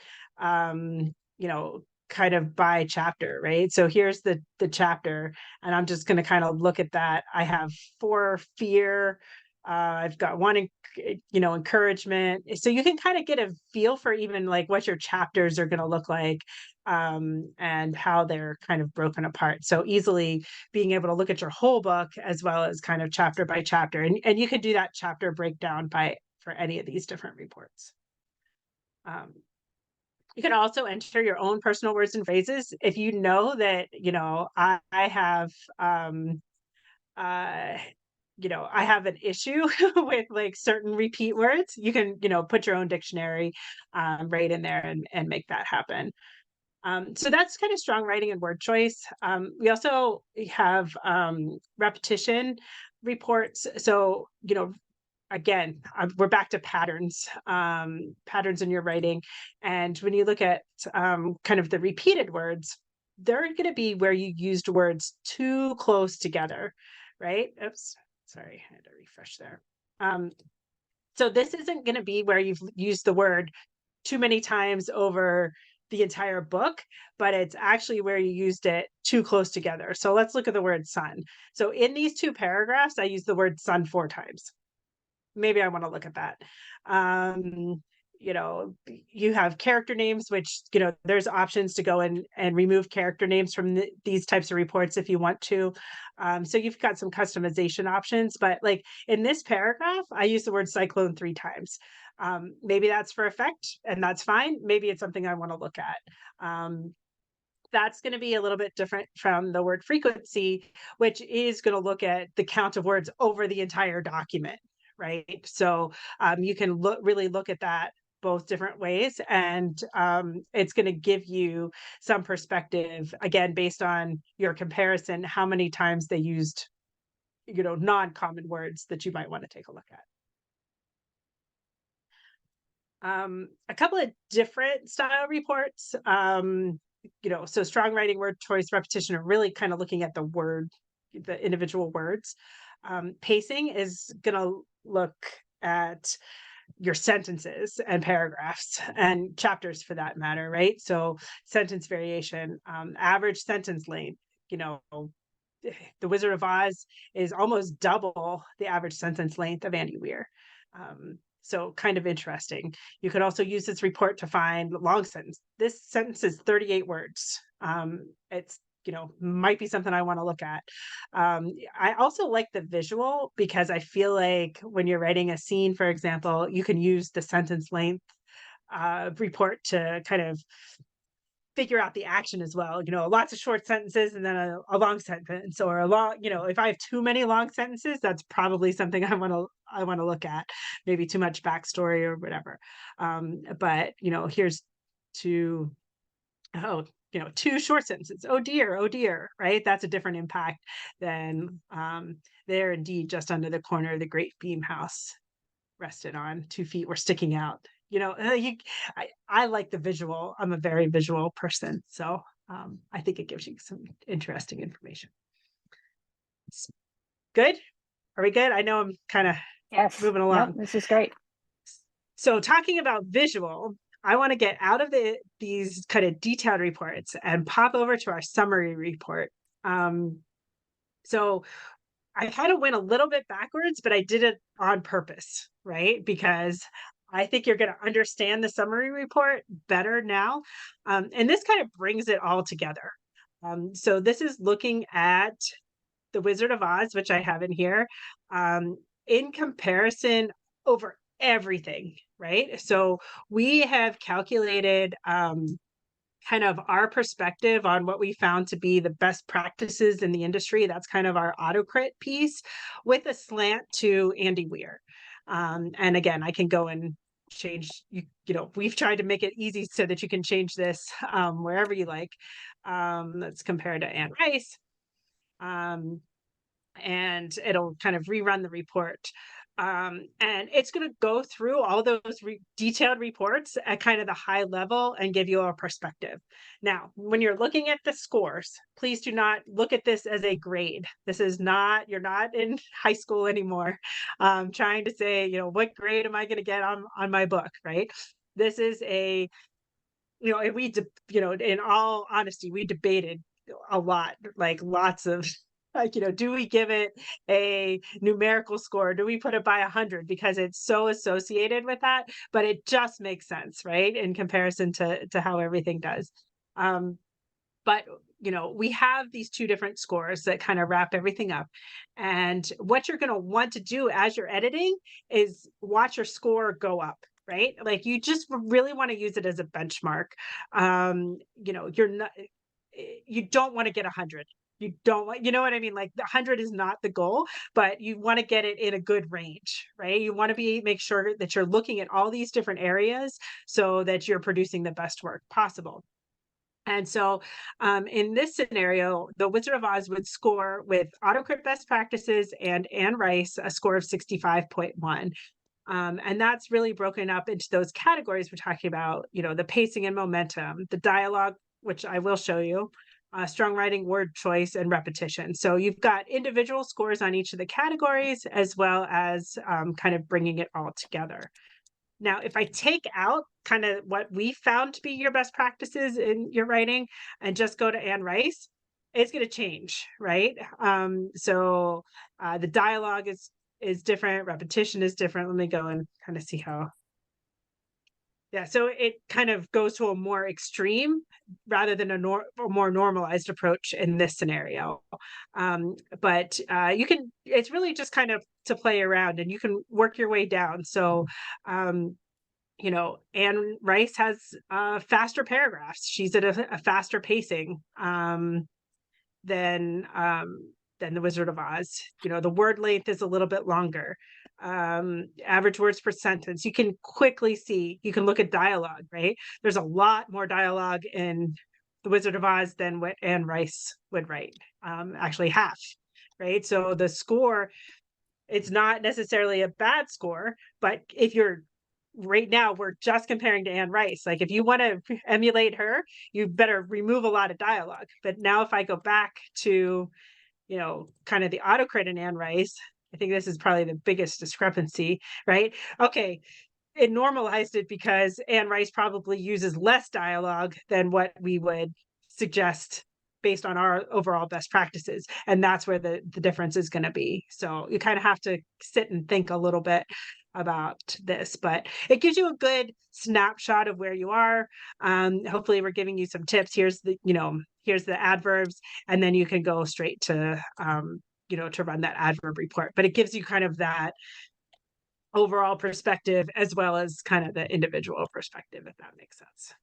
kind of by chapter, right? So here's the chapter, and I'm just going to kind of look at that. I have 4 fear. I've got 1, encouragement. So you can kind of get a feel for even like what your chapters are going to look like, and how they're kind of broken apart. So easily being able to look at your whole book as well as kind of chapter by chapter. And you can do that chapter breakdown for any of these different reports. You can also enter your own personal words and phrases. If you know that, I have, I have an issue with like certain repeat words, you can, put your own dictionary right in there and make that happen. So that's kind of strong writing and word choice. We also have repetition reports. So, again, we're back to patterns, patterns in your writing. And when you look at kind of the repeated words, they're going to be where you used words too close together, right? Oops, sorry, I had to refresh there. So this isn't going to be where you've used the word too many times over the entire book, but it's actually where you used it too close together. So let's look at the word sun. So in these two paragraphs, I use the word sun 4 times. Maybe I want to look at that. Um, you have character names, which, there's options to go in and remove character names from these types of reports if you want to. So you've got some customization options, but like in this paragraph, I use the word cyclone 3 times. Maybe that's for effect and that's fine. Maybe it's something I want to look at. That's going to be a little bit different from the word frequency, which is going to look at the count of words over the entire document, right? So you can really look at that both different ways, and it's going to give you some perspective, again, based on your comparison, how many times they used, non-common words that you might want to take a look at. A couple of different style reports. So strong writing, word choice, repetition are really kind of looking at the individual words. Pacing is going to look at your sentences and paragraphs and chapters for that matter, right? So sentence variation, average sentence length, The Wizard of Oz is almost double the average sentence length of Andy Weir. So kind of interesting. You could also use this report to find long sentence. This sentence is 38 words. It's, might be something I want to look at. I also like the visual because I feel like when you're writing a scene, for example, you can use the sentence length report to kind of figure out the action as well. Lots of short sentences and then a long sentence, or a long, if I have too many long sentences, that's probably something I want to look at, maybe too much backstory or whatever. But here's two, two short sentences. Oh dear, right? That's a different impact than there indeed just under the corner of the great beam house rested on, 2 feet were sticking out. I like the visual. I'm a very visual person, so I think it gives you some interesting information. Good? Are we good? I know I'm kind of moving along. Nope, this is great. So talking about visual, I want to get out of these kind of detailed reports and pop over to our summary report. So I kind of went a little bit backwards, but I did it on purpose, right? Because I think you're going to understand the summary report better now. And this kind of brings it all together. So this is looking at The Wizard of Oz, which I have in here, in comparison over everything, right? So we have calculated kind of our perspective on what we found to be the best practices in the industry. That's kind of our AutoCrit piece with a slant to Andy Weir. And again, I can go and change, we've tried to make it easy so that you can change this wherever you like. Let's compare to Anne Rice. And it'll kind of rerun the report. And it's going to go through all those detailed reports at kind of the high level and give you a perspective. Now, when you're looking at the scores, please do not look at this as a grade. This is not, you're not in high school anymore, trying to say, what grade am I going to get on my book, right? This is in all honesty, we debated a lot, like lots of, do we give it a numerical score? Do we put it by 100 because it's so associated with that? But it just makes sense, right? In comparison to how everything does. But we have these 2 different scores that kind of wrap everything up. And what you're going to want to do as you're editing is watch your score go up, right? Like you just really want to use it as a benchmark. You don't want to get 100. You don't want, you know what I mean? Like the 100 is not the goal, but you want to get it in a good range, right? You want to make sure that you're looking at all these different areas so that you're producing the best work possible. And so in this scenario, the Wizard of Oz would score with AutoCrit best practices and Anne Rice a score of 65.1. And that's really broken up into those categories we're talking about, the pacing and momentum, the dialogue, which I will show you, strong writing, word choice, and repetition. So you've got individual scores on each of the categories, as well as kind of bringing it all together. Now, if I take out kind of what we found to be your best practices in your writing and just go to Anne Rice, it's going to change, right? So the dialogue is different, repetition is different. Let me go and kind of see how. Yeah, so it kind of goes to a more extreme rather than a more normalized approach in this scenario. But it's really just kind of to play around, and you can work your way down. So, Anne Rice has faster paragraphs. She's at a faster pacing than the Wizard of Oz. The word length is a little bit longer. Average words per sentence. You can quickly see, you can look at dialogue, right? There's a lot more dialogue in the Wizard of Oz than what Anne Rice would write. Actually half, right? So the score, it's not necessarily a bad score, but if you're right now, we're just comparing to Anne Rice. Like if you want to emulate her, you better remove a lot of dialogue. But now if I go back to, kind of the AutoCrit in Anne Rice, I think this is probably the biggest discrepancy, right? Okay, it normalized it because Anne Rice probably uses less dialogue than what we would suggest based on our overall best practices. And that's where the difference is going to be. So you kind of have to sit and think a little bit about this, but it gives you a good snapshot of where you are. Hopefully we're giving you some tips. Here's the adverbs, and then you can go straight to, to run that adverb report, but it gives you kind of that overall perspective as well as kind of the individual perspective, if that makes sense.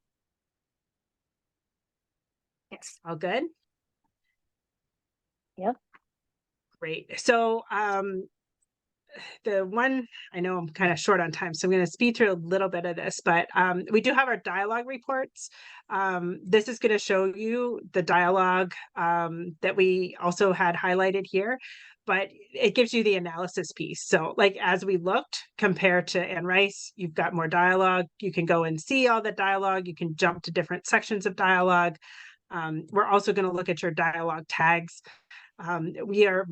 Yes. All good? Yep. Great. So the one, I know I'm kind of short on time, so I'm going to speed through a little bit of this, but we do have our dialogue reports. This is going to show you the dialogue that we also had highlighted here, but it gives you the analysis piece. So like as we looked compared to Anne Rice, you've got more dialogue. You can go and see all the dialogue. You can jump to different sections of dialogue. We're also going to look at your dialogue tags. We are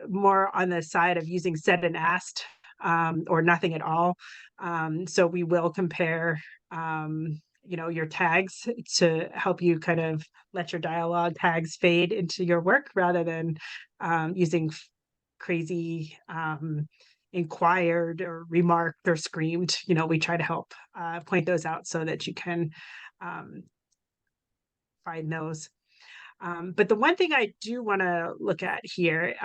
more on the side of using said and asked or nothing at all. So we will compare, your tags to help you kind of let your dialogue tags fade into your work rather than using crazy inquired or remarked or screamed. We try to help point those out so that you can find those. But the one thing I do want to look at here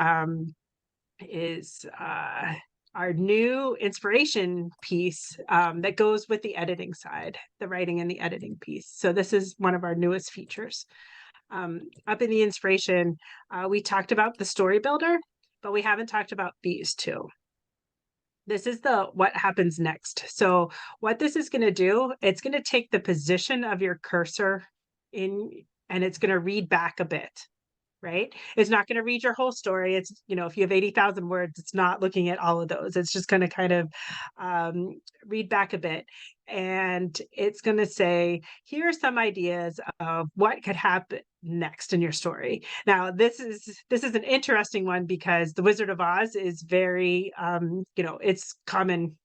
is our new inspiration piece that goes with the editing side, the writing and the editing piece. So this is one of our newest features. Up in the inspiration, we talked about the story builder, but we haven't talked about these two. This is the what happens next. So what this is going to do, it's going to take the position of your cursor and it's going to read back a bit, right? It's not going to read your whole story. It's, if you have 80,000 words, it's not looking at all of those. It's just going to kind of read back a bit. And it's going to say, here are some ideas of what could happen next in your story. Now, this is an interesting one because the Wizard of Oz is very, it's common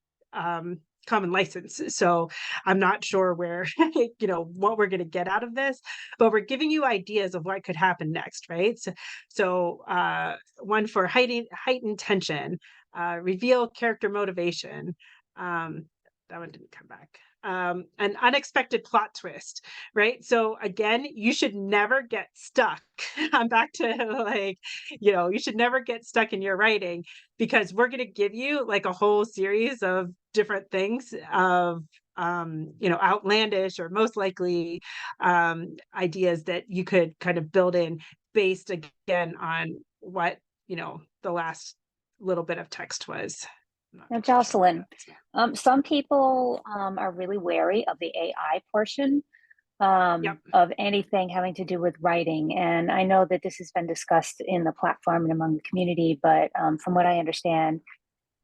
license. So I'm not sure where, what we're going to get out of this, but we're giving you ideas of what could happen next, right? So one for heightened tension, reveal character motivation. That one didn't come back. An unexpected plot twist, right? So again, you should never get stuck. I'm back to you should never get stuck in your writing because we're going to give you like a whole series of different things of outlandish or most likely ideas that you could kind of build in based again on what the last little bit of text was. Now, Jocelyn, some people are really wary of the AI portion. Yep. of anything having to do with writing. And I know that this has been discussed in the platform and among the community, but from what I understand,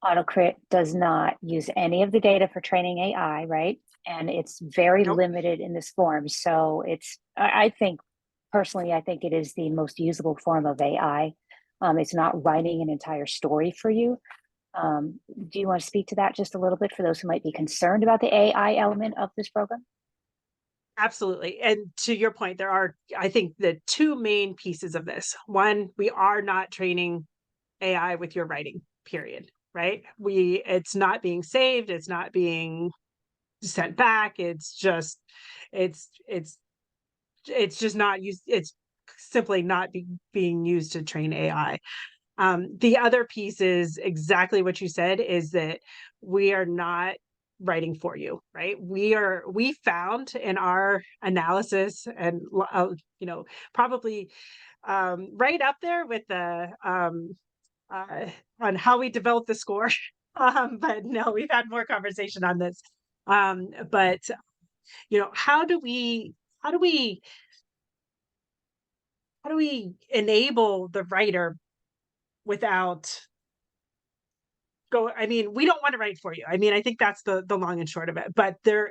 AutoCrit does not use any of the data for training AI, right? And it's very Nope. limited in this form. So I think, personally, I think it is the most usable form of AI. It's not writing an entire story for you. Do you want to speak to that just a little bit for those who might be concerned about the AI element of this program? Absolutely. And to your point, there are, I think, the two main pieces of this. One, we are not training AI with your writing, period. Right? It's not being saved, it's not being sent back. It's it's it's just not used. It's simply not being used to train AI. The other piece is exactly what you said, is that we are not writing for you, right? We found in our analysis, and probably right up there with the uh, on how we developed the score. But no, we've had more conversation on this. But how do we how do we enable the writer without I mean, we don't want to write for you. I mean, I think that's the long and short of it. But there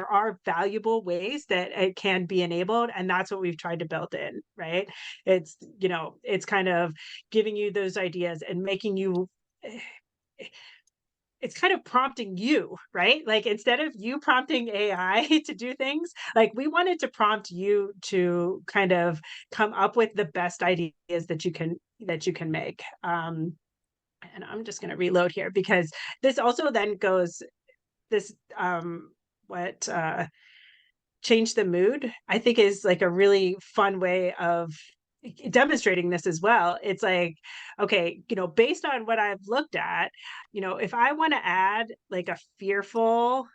are valuable ways that it can be enabled, and that's what we've tried to build in, right? It's kind of giving you those ideas and making you it's kind of prompting you, right? Like, instead of you prompting AI to do things, like, we wanted to prompt you to kind of come up with the best ideas that you can make. And I'm just going to reload here, because this also then goes this what change the mood, I think, is like a really fun way of demonstrating this as well. It's like, okay, based on what I've looked at, if I want to add like a fearful,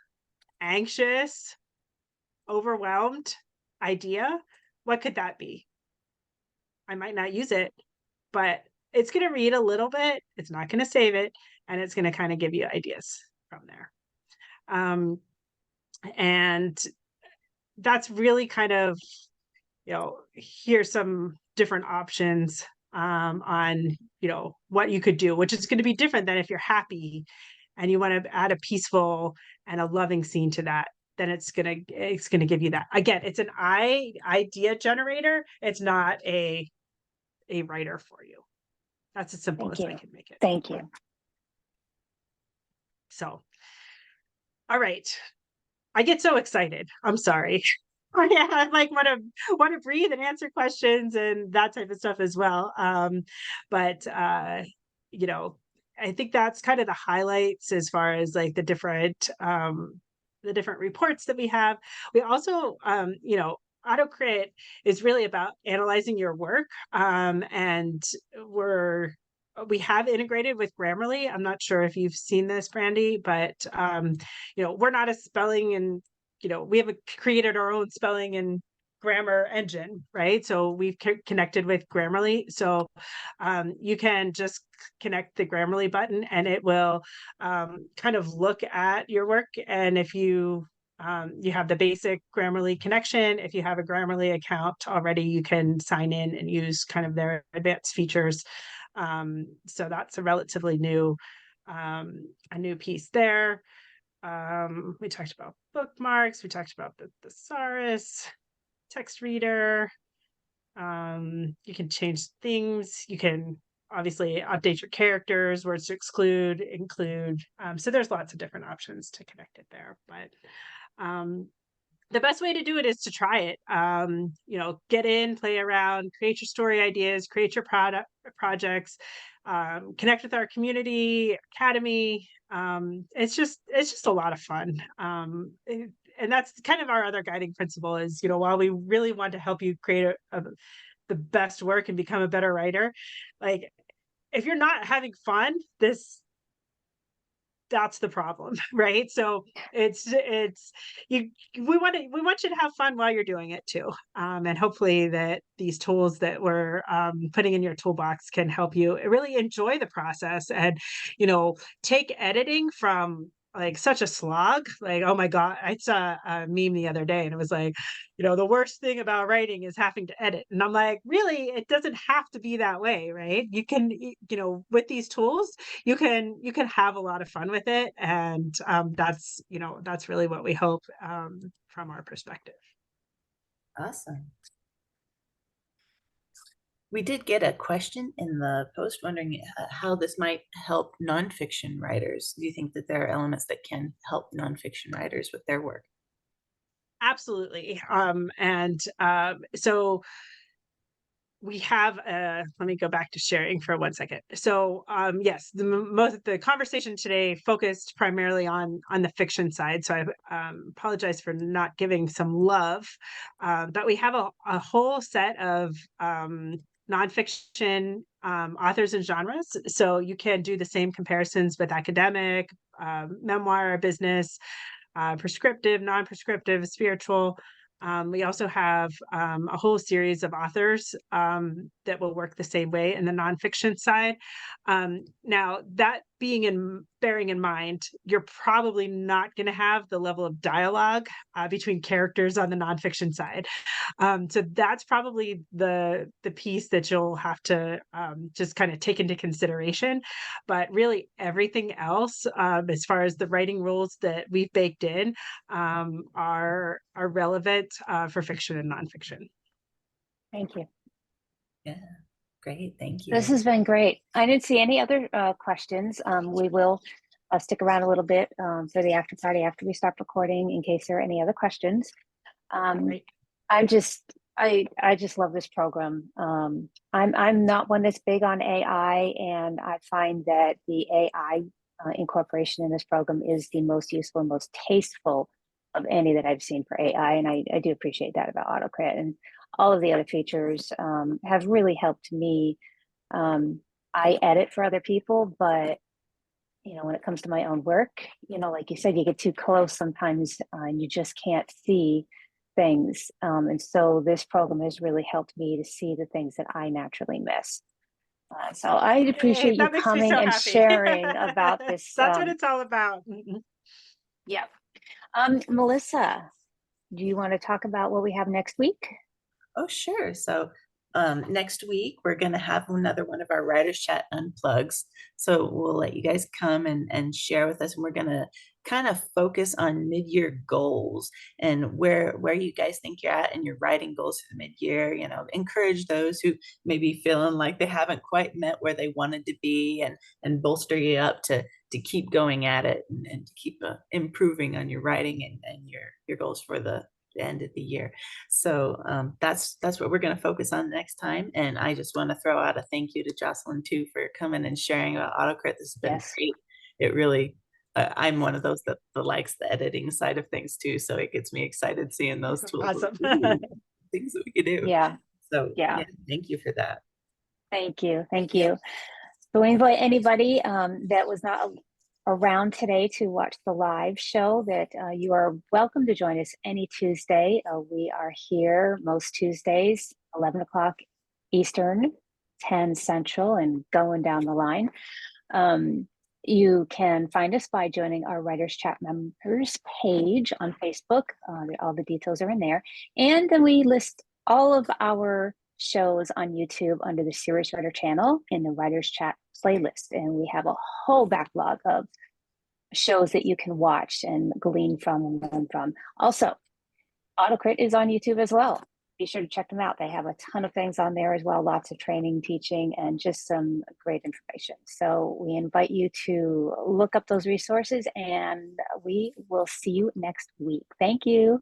anxious, overwhelmed idea, what could that be? I might not use it, but it's going to read a little bit, it's not going to save it, and it's going to kind of give you ideas from there. And that's really kind of, here's some different options on, what you could do, which is going to be different than if you're happy and you want to add a peaceful and a loving scene to that. Then it's gonna give you that. Again, it's an idea generator. It's not a writer for you. That's as simple Thank as I you. can make it. Thank you. So, all right. I get so excited. I'm sorry. Yeah, I like want to breathe and answer questions and that type of stuff as well. But you know, I think that's kind of the highlights as far as like the different reports that we have. We also AutoCrit is really about analyzing your work. And we have integrated with Grammarly. I'm not sure if you've seen this, Brandy, but we're not a spelling and we have created our own spelling and grammar engine, right? So we've connected with Grammarly. So you can just connect the Grammarly button and it will kind of look at your work. And if you have the basic Grammarly connection, if you have a Grammarly account already, you can sign in and use kind of their advanced features. So that's a relatively a new piece there. We talked about bookmarks. We talked about the thesaurus, text reader. You can change things. You can obviously update your characters, words to exclude, include. So there's lots of different options to connect it there. But the best way to do it is to try it. Get in, play around, create your story ideas, create your projects, connect with our community, academy. It's just a lot of fun. And that's kind of our other guiding principle is, while we really want to help you create the best work and become a better writer, like, if you're not having fun, that's the problem, right? So we want you to have fun while you're doing it too. And hopefully that these tools that we're putting in your toolbox can help you really enjoy the process and take editing from like such a slog. Like, oh my God, I saw a meme the other day and it was like, the worst thing about writing is having to edit. And I'm like, really, it doesn't have to be that way, right? You can, with these tools, you can have a lot of fun with it. And that's really what we hope from our perspective. Awesome. We did get a question in the post wondering how this might help nonfiction writers. Do you think that there are elements that can help nonfiction writers with their work? Absolutely. So we have let me go back to sharing for 1 second. So yes, the conversation today focused primarily on the fiction side. So I apologize for not giving some love, but we have a whole set of nonfiction authors and genres. So you can do the same comparisons with academic, memoir, business, prescriptive, non-prescriptive, spiritual. We also have a whole series of authors that will work the same way in the nonfiction side. Now, that bearing in mind, you're probably not going to have the level of dialogue between characters on the nonfiction side. So that's probably the piece that you'll have to just kind of take into consideration. But really, everything else, as far as the writing rules that we've baked in, are relevant for fiction and nonfiction. Thank you. Yeah, great. Thank you. This has been great. I didn't see any other questions. We will stick around a little bit for the after party after we stop recording in case there are any other questions. Great. I just love this program. I'm not one that's big on AI, and I find that the AI incorporation in this program is the most useful and most tasteful of any that I've seen for AI, and I do appreciate that about AutoCrit. And all of the other features have really helped me. I edit for other people, but when it comes to my own work, like you said, you get too close sometimes and you just can't see things. And so this program has really helped me to see the things that I naturally miss. So I appreciate you That makes me coming so and happy. sharing about this. That's what it's all about. Yeah. Melissa, do you want to talk about what we have next week? Oh, sure. So next week, we're going to have another one of our Writers Chat Unplugs. So we'll let you guys come and share with us. And we're going to kind of focus on mid-year goals and where you guys think you're at in your writing goals for the mid-year. Encourage those who may be feeling like they haven't quite met where they wanted to be, and bolster you up to keep going at it and to keep improving on your writing and your goals for the end of the year. So that's what we're going to focus on next time. And I just want to throw out a thank you to Jocelyn too for coming and sharing about AutoCrit. This has been great. It really, I'm one of those that likes the editing side of things too. So it gets me excited seeing those tools. Awesome. Things that we could do. Yeah. So yeah, thank you for that. Thank you. So we invite anybody that was not around today to watch the live show that you are welcome to join us any Tuesday. We are here most Tuesdays, 11 o'clock Eastern, 10 Central, and going down the line. You can find us by joining our Writers Chat members page on Facebook. All the details are in there. And then we list all of our shows on YouTube under the Serious Writer channel in the Writers Chat playlist. And we have a whole backlog of shows that you can watch and glean from and learn from. Also, AutoCrit is on YouTube as well. Be sure to check them out. They have a ton of things on there as well, lots of training, teaching, and just some great information. So we invite you to look up those resources, and we will see you next week. Thank you.